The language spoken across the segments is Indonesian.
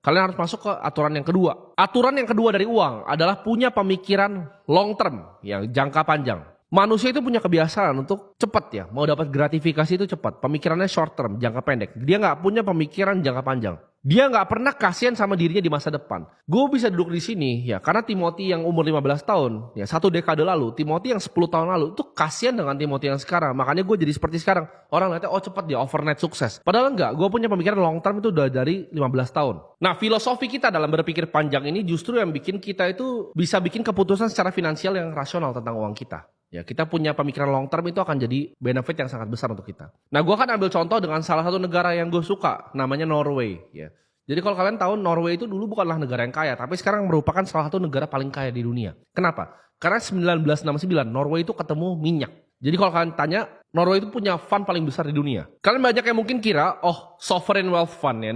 Kalian harus masuk ke aturan yang kedua. Aturan yang kedua dari uang adalah punya pemikiran long term, yang jangka panjang. Manusia itu punya kebiasaan untuk cepat ya, mau dapat gratifikasi itu cepat. Pemikirannya short term, jangka pendek. Dia nggak punya pemikiran jangka panjang. Dia nggak pernah kasihan sama dirinya di masa depan. Gue bisa duduk di sini ya, karena Timothy yang umur 15 tahun, ya 1 dekade lalu, Timothy yang 10 tahun lalu, itu kasihan dengan Timothy yang sekarang. Makanya gue jadi seperti sekarang. Orang lihatnya, oh cepat dia overnight sukses. Padahal enggak, gue punya pemikiran long term itu udah dari 15 tahun. Nah, filosofi kita dalam berpikir panjang ini justru yang bikin kita itu bisa bikin keputusan secara finansial yang rasional tentang uang kita. Ya, kita punya pemikiran long term itu akan jadi benefit yang sangat besar untuk kita. Nah, gue akan ambil contoh dengan salah satu negara yang gue suka, namanya Norway. Ya. Jadi kalau kalian tahu, Norway itu dulu bukanlah negara yang kaya, tapi sekarang merupakan salah satu negara paling kaya di dunia. Kenapa? Karena 1969, Norway itu ketemu minyak. Jadi kalau kalian tanya, Norway itu punya fund paling besar di dunia. Kalian banyak yang mungkin kira, oh sovereign wealth fund ya,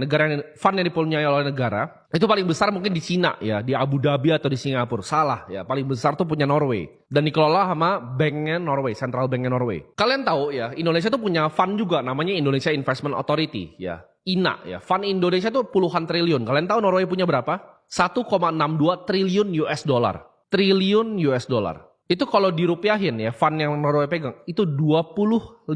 fund yang dipunyai oleh negara, itu paling besar mungkin di Cina ya, di Abu Dhabi atau di Singapura. Salah ya, paling besar tuh punya Norway. Dan dikelola sama banknya Norway, central banknya Norway. Kalian tahu ya, Indonesia tuh punya fund juga, namanya Indonesia Investment Authority ya, INA ya. Fund Indonesia tuh puluhan triliun. Kalian tahu Norway punya berapa? 1,62 triliun US dollar. Triliun US dollar. Itu kalau dirupiahin ya, fund yang Norway pegang, itu 25.000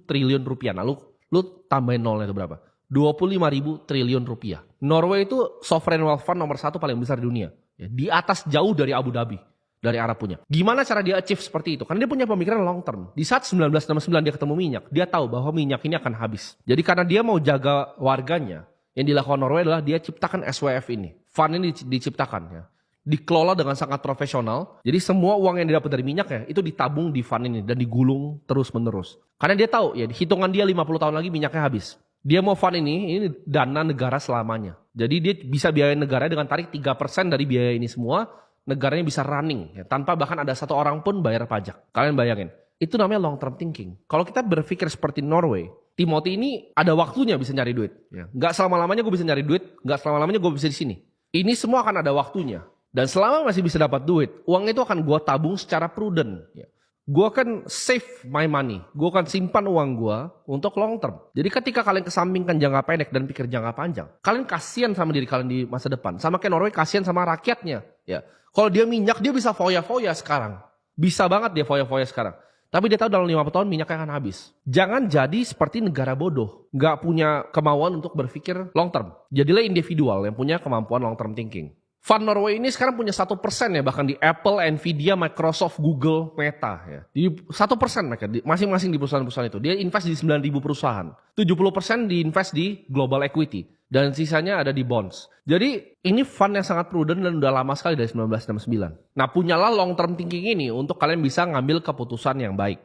triliun rupiah. Nah, lu tambahin nolnya itu berapa? 25.000 triliun rupiah. Norway itu sovereign wealth fund nomor 1 paling besar di dunia. Ya, di atas jauh dari Abu Dhabi, dari Arab punya. Gimana cara dia achieve seperti itu? Karena dia punya pemikiran long term. Di saat 1969 dia ketemu minyak, dia tahu bahwa minyak ini akan habis. Jadi karena dia mau jaga warganya, yang dilakukan Norway adalah dia ciptakan SWF ini. Fund ini diciptakan ya. Dikelola dengan sangat profesional. Jadi semua uang yang didapat dari minyak ya, itu ditabung di fund ini dan digulung terus menerus. Karena dia tahu ya, hitungan dia 50 tahun lagi minyaknya habis. Dia mau fund ini dana negara selamanya. Jadi dia bisa biayain negara dengan tarik 3% dari biaya ini semua, negaranya bisa running ya, tanpa bahkan ada satu orang pun bayar pajak. Kalian bayangin, itu namanya long term thinking. Kalau kita berpikir seperti Norway, Timothy ini ada waktunya bisa nyari duit. Ya. Nggak selama-lamanya gue bisa nyari duit, nggak selama-lamanya gue bisa di sini. Ini semua akan ada waktunya. Dan selama masih bisa dapat duit, uang itu akan gue tabung secara prudent. Ya. Gue akan save my money. Gue akan simpan uang gue untuk long term. Jadi ketika kalian kesampingkan jangka pendek dan pikir jangka panjang, kalian kasihan sama diri kalian di masa depan. Sama kayak Norway kasihan sama rakyatnya. Ya. Kalau dia minyak, dia bisa foya-foya sekarang. Bisa banget dia foya-foya sekarang. Tapi dia tahu dalam 50 tahun minyaknya akan habis. Jangan jadi seperti negara bodoh. Nggak punya kemauan untuk berpikir long term. Jadilah individual yang punya kemampuan long term thinking. Fund Norway ini sekarang punya 1% ya, bahkan di Apple, Nvidia, Microsoft, Google, Meta ya. Di 1% mereka, masing-masing di perusahaan-perusahaan itu. Dia invest di 9.000 perusahaan. 70% diinvest di global equity. Dan sisanya ada di bonds. Jadi ini fund yang sangat prudent dan udah lama sekali dari 1969. Nah, punyalah long term thinking ini untuk kalian bisa ngambil keputusan yang baik.